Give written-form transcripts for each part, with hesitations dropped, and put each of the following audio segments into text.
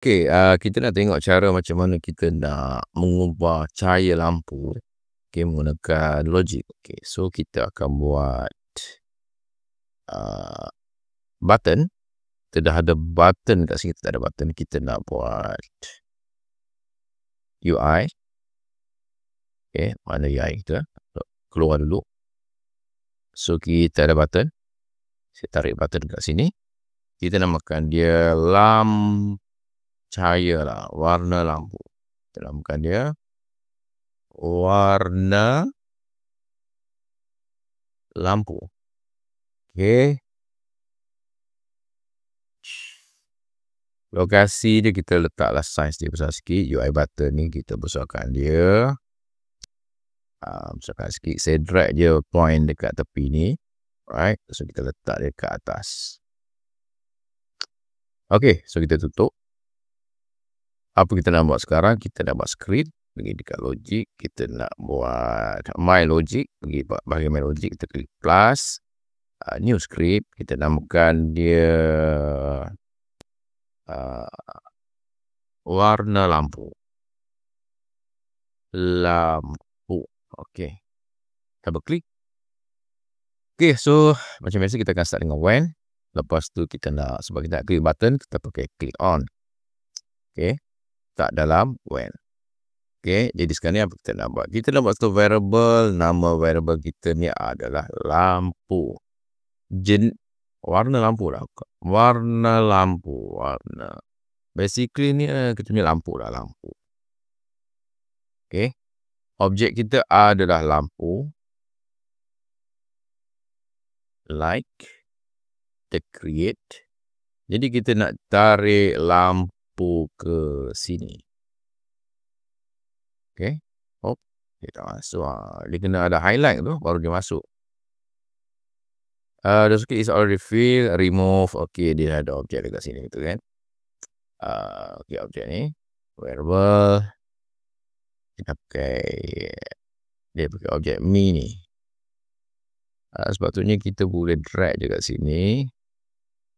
Okey, kita nak tengok cara macam mana kita nak mengubah cahaya lampu, okey, menggunakan logik. Okey, so kita akan buat button. Kita dah ada button kat sini, kita tak ada button. Kita nak buat UI. Okey, mana UI kita? Keluar dulu. So, kita ada button. Saya tarik button kat sini. Kita namakan dia cahaya lah, warna lampu. Kita namakan dia warna lampu. Okey. Lokasi dia kita letaklah saiz dia besar sikit. UI button ni kita besarkan dia. Besarkan sikit. Saya drag je point dekat tepi ni. Alright. So kita letak dia ke atas. Okey. So kita tutup. Apa kita nak buat sekarang? Kita nak buat script. Pergi dekat logic. Kita nak buat my logic. Pergi bahagian my logic. Kita klik plus. New script. Kita namakan dia warna lampu. Okey. Double klik. Okey, so macam biasa kita akan start dengan when. Lepas tu kita nak, sebab kita nak klik button, kita pakai click on. Okey. Tak dalam when. Okey, jadi sekarang ni apa kita nak buat? Kita nak buat satu variable. Nama variable kita ni adalah lampu. Warna lampu lah. Warna lampu. Basically ni kita punya lampu lah, lampu. Okey. Objek kita adalah lampu. Like. Kita create. Jadi kita nak tarik lampu ke sini. Okey. Dia tak masuk. Dia kena ada highlight tu baru dia masuk. The script is already filled. Remove. Okey, dia ada objek dekat sini gitu kan. Okey, objek ni variable. Dia pakai objek me ni. Sepatutnya kita boleh drag je kat sini.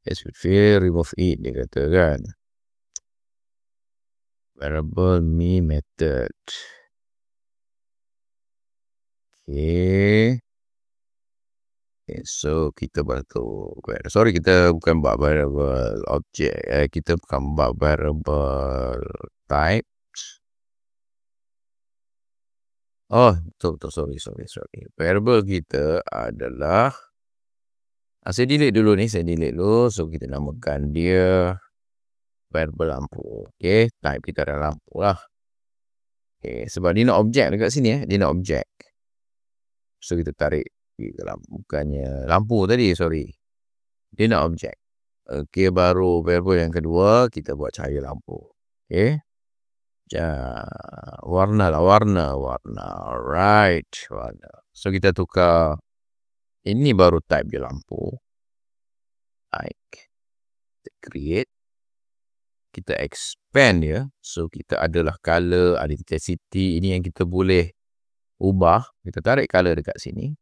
As we fill, remove it, dia kata kan. Variable me method. Okay. So kita bantu. Sorry, kita bukan buat variable objek. Kita bukan buat variable type. Oh, betul. Sorry. Variable kita adalah saya delete dulu ni. So, kita namakan dia variable lampu. Okay, type kita adalah lampu lah. Okay, sebab dia nak objek dekat sini. Dia nak objek. So, kita tarik bukannya lampu tadi, sorry. Dia nak objek. Okay, baru variable yang kedua, kita buat cahaya lampu. Okay. Warna. Alright, warna. So, kita tukar. Ini baru type dia lampu. Like. Kita create. Kita expand dia. So, kita adalah color, ada intensity. Ini yang kita boleh ubah. Kita tarik color dekat sini.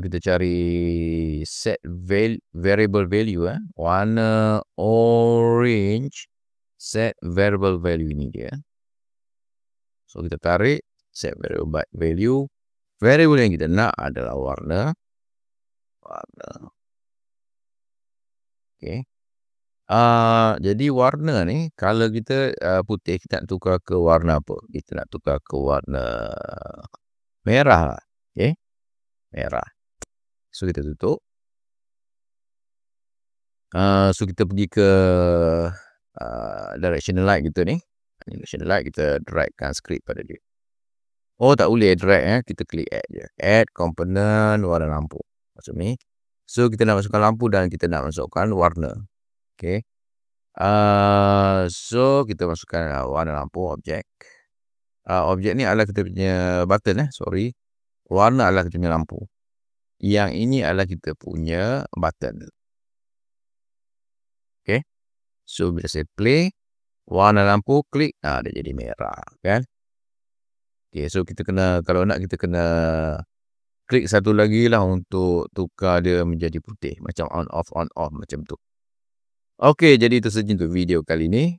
Kita cari set variable value. Warna orange. Set variable value ini dia. So, kita tarik set variable value. Variable yang kita nak adalah warna. Okay. Jadi warna ni, kalau kita putih, kita nak tukar ke warna apa? Kita nak tukar ke warna merah lah. Okay. Merah. So, kita tutup. So, kita pergi ke directional light kita ni. Directional light, kita dragkan script pada dia. Oh, tak boleh drag. Kita klik add je. Add component warna lampu. Macam ni. So, kita nak masukkan lampu dan kita nak masukkan warna. Okay. So, kita masukkan warna lampu, objek. Objek ni adalah kita punya button. Sorry. Warna adalah kita punya lampu. Yang ini adalah kita punya button. Okay. So, bila saya play, warna lampu, klik, dia jadi merah. Kan? Okay, so kita kena, kalau nak kita kena klik satu lagi lah untuk tukar dia menjadi putih. Macam on off macam tu. Okey, jadi itu saja untuk video kali ini.